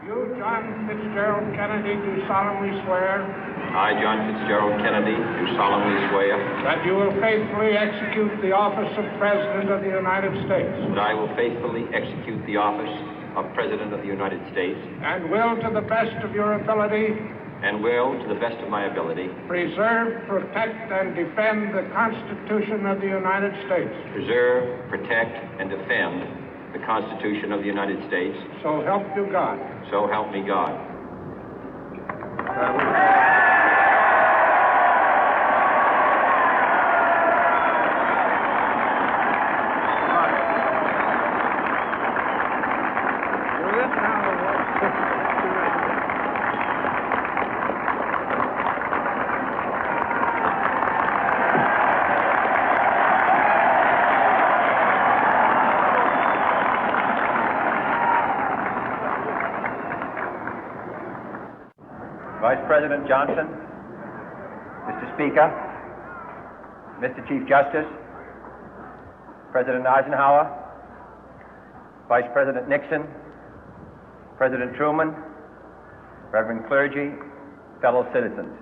You, John Fitzgerald Kennedy, do solemnly swear. I, John Fitzgerald Kennedy, do solemnly swear. That you will faithfully execute the office of President of the United States. That I will faithfully execute the office of President of the United States. And will, to the best of your ability. And will, to the best of my ability. Preserve, protect, and defend the Constitution of the United States. Preserve, protect, and defend the Constitution of the United States. So help you God. So help me God. Vice President Johnson, Mr. Speaker, Mr. Chief Justice, President Eisenhower, Vice President Nixon, President Truman, Reverend clergy, fellow citizens.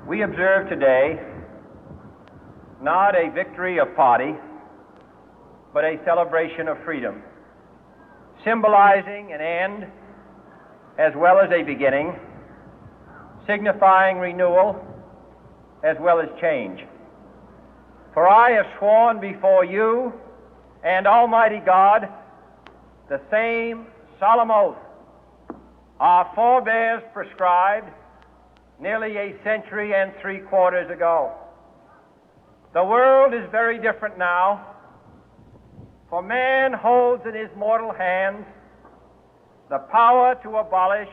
We observe today not a victory of party, but a celebration of freedom, symbolizing an end as well as a beginning, signifying renewal as well as change. For I have sworn before you and Almighty God the same solemn oath our forebears prescribed nearly a century and 3/4 ago. The world is very different now, for man holds in his mortal hands the power to abolish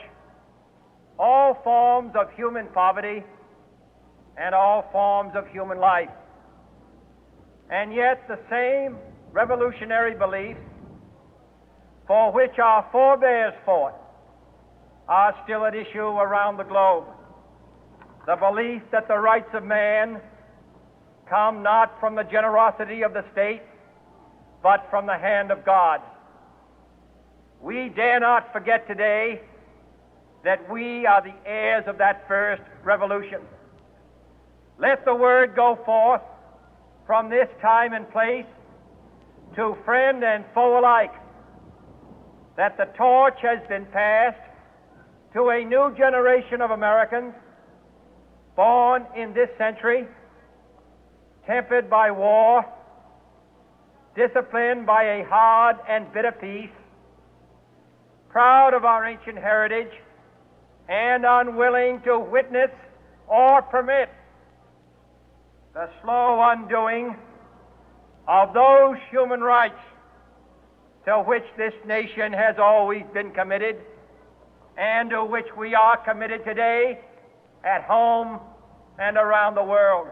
all forms of human poverty and all forms of human life. And yet the same revolutionary beliefs for which our forebears fought are still at issue around the globe. The belief that the rights of man come not from the generosity of the state, but from the hand of God. We dare not forget today that we are the heirs of that first revolution. Let the word go forth from this time and place to friend and foe alike that the torch has been passed to a new generation of Americans born in this century, tempered by war, disciplined by a hard and bitter peace, proud of our ancient heritage, and unwilling to witness or permit the slow undoing of those human rights to which this nation has always been committed and to which we are committed today at home and around the world.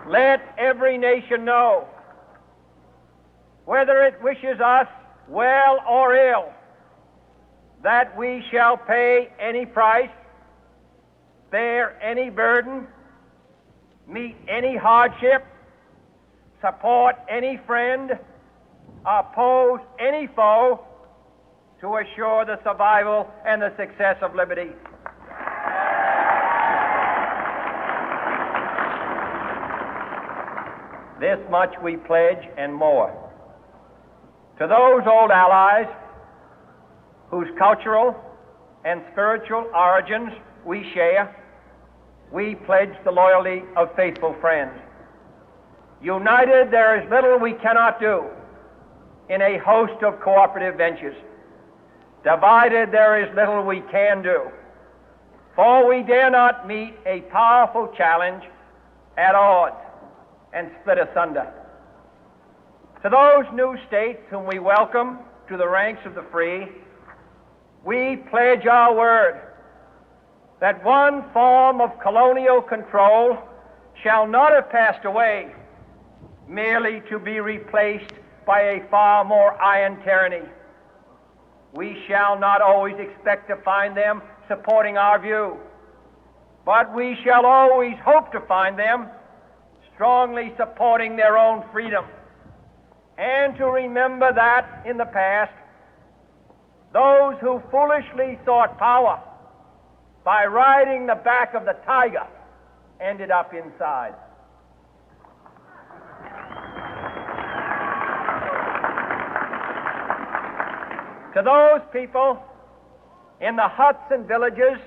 Let every nation know, whether it wishes us well or ill, that we shall pay any price, bear any burden, meet any hardship, support any friend, oppose any foe to assure the survival and the success of liberty. This much we pledge and more. To those old allies whose cultural and spiritual origins we share, we pledge the loyalty of faithful friends. United, there is little we cannot do in a host of cooperative ventures. Divided, there is little we can do, for we dare not meet a powerful challenge at odds and split asunder. To those new states whom we welcome to the ranks of the free, we pledge our word that one form of colonial control shall not have passed away, merely to be replaced by a far more iron tyranny. We shall not always expect to find them supporting our view, but we shall always hope to find them strongly supporting their own freedom, and to remember that in the past, those who foolishly sought power by riding the back of the tiger ended up inside. To those people in the huts and villages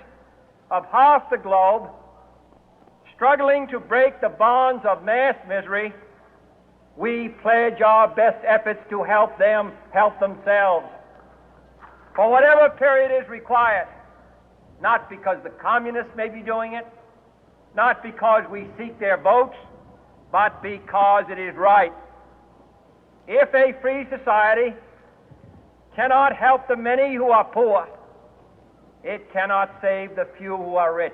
of half the globe struggling to break the bonds of mass misery, we pledge our best efforts to help them help themselves for whatever period is required, not because the communists may be doing it, not because we seek their votes, but because it is right. If a free society cannot help the many who are poor, it cannot save the few who are rich.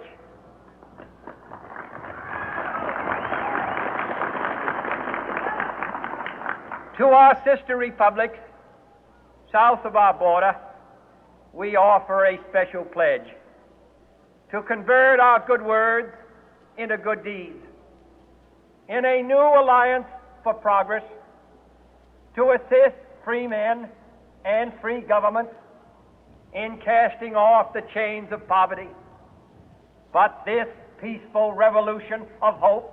To our sister republics south of our border, we offer a special pledge to convert our good words into good deeds, in a new alliance for progress, to assist free men and free governments in casting off the chains of poverty. But this peaceful revolution of hope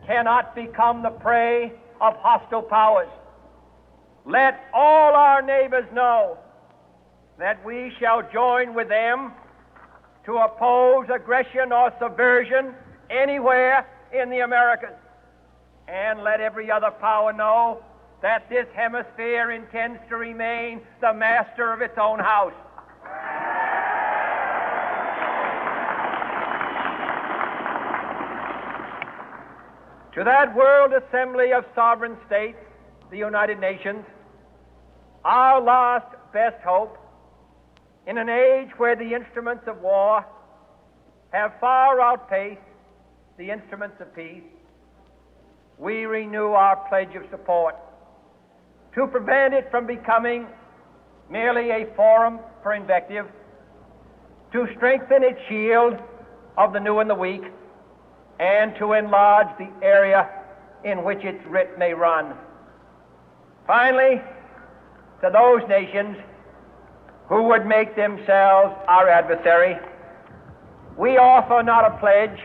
cannot become the prey of hostile powers. Let all our neighbors know that we shall join with them to oppose aggression or subversion anywhere in the Americas. And let every other power know that this hemisphere intends to remain the master of its own house. To that World Assembly of Sovereign States, the United Nations, our last best hope, in an age where the instruments of war have far outpaced the instruments of peace, we renew our pledge of support to prevent it from becoming merely a forum for invective, to strengthen its shield of the new and the weak, and to enlarge the area in which its writ may run. Finally, to those nations who would make themselves our adversary, we offer not a pledge,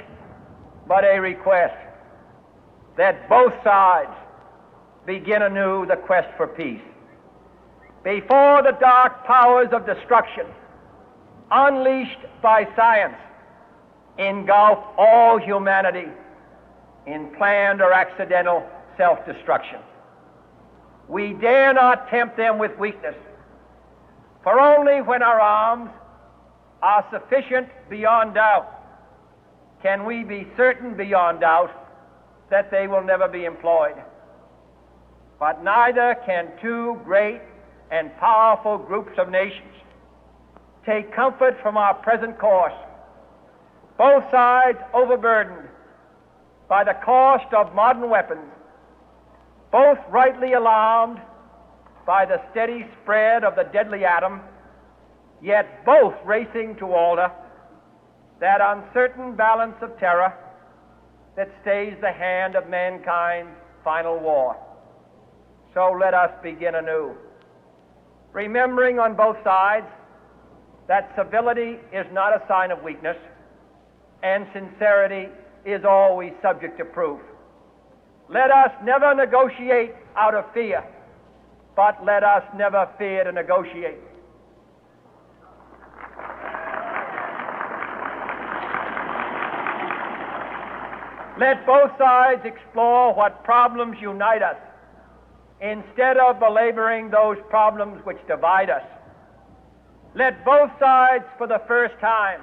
but a request that both sides begin anew the quest for peace. Before the dark powers of destruction, unleashed by science, engulf all humanity in planned or accidental self-destruction, we dare not tempt them with weakness, for only when our arms are sufficient beyond doubt can we be certain beyond doubt that they will never be employed. But neither can two great and powerful groups of nations take comfort from our present course, both sides overburdened by the cost of modern weapons, both rightly alarmed by the steady spread of the deadly atom, yet both racing to alter that uncertain balance of terror that stays the hand of mankind's final war. So let us begin anew, remembering on both sides that civility is not a sign of weakness, and sincerity is always subject to proof. Let us never negotiate out of fear, but let us never fear to negotiate. Let both sides explore what problems unite us, instead of belaboring those problems which divide us. Let both sides, for the first time,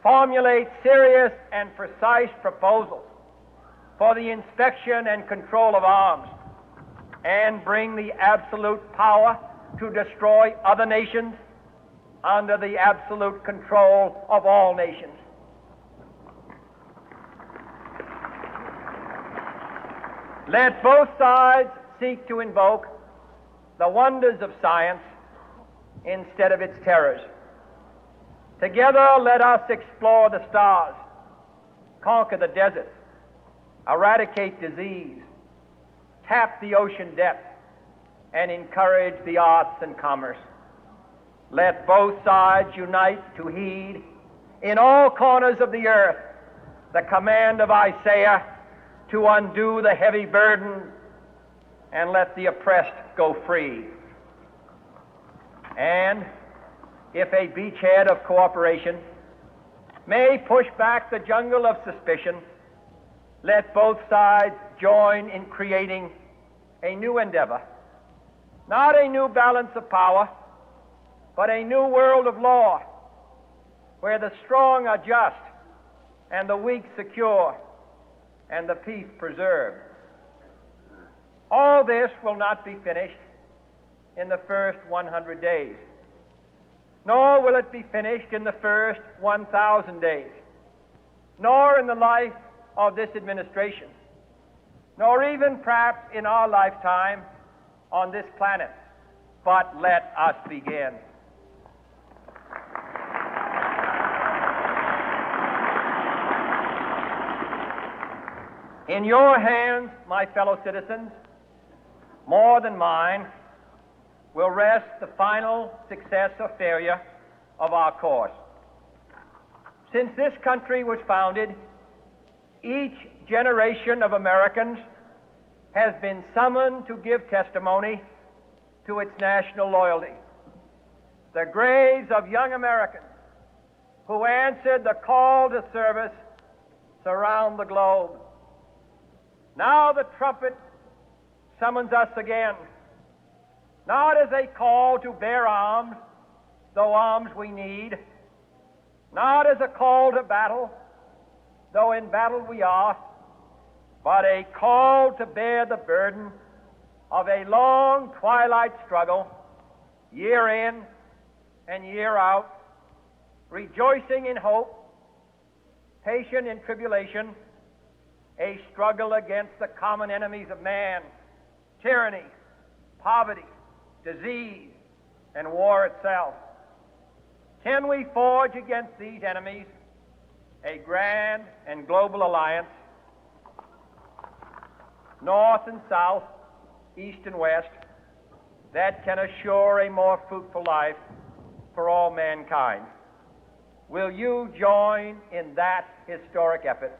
formulate serious and precise proposals for the inspection and control of arms, and bring the absolute power to destroy other nations under the absolute control of all nations. Let both sides seek to invoke the wonders of science instead of its terrors. Together, let us explore the stars, conquer the deserts, eradicate disease, tap the ocean depth, and encourage the arts and commerce. Let both sides unite to heed in all corners of the earth the command of Isaiah to undo the heavy burden and let the oppressed go free. And if a beachhead of cooperation may push back the jungle of suspicion, let both sides join in creating a new endeavor, not a new balance of power, but a new world of law, where the strong are just and the weak secure and the peace preserved. All this will not be finished in the first 100 days, nor will it be finished in the first 1,000 days, nor in the life of this administration, nor even perhaps in our lifetime on this planet. But let us begin. In your hands, my fellow citizens, more than mine, will rest the final success or failure of our course. Since this country was founded, each generation of Americans has been summoned to give testimony to its national loyalty. The graves of young Americans who answered the call to service surround the globe. Now the trumpet summons us again, not as a call to bear arms, though arms we need, not as a call to battle, though in battle we are, but a call to bear the burden of a long twilight struggle, year in and year out, rejoicing in hope, patient in tribulation, a struggle against the common enemies of man, tyranny, poverty, disease, and war itself. Can we forge against these enemies a grand and global alliance, north and south, east and west, that can assure a more fruitful life for all mankind? Will you join in that historic effort?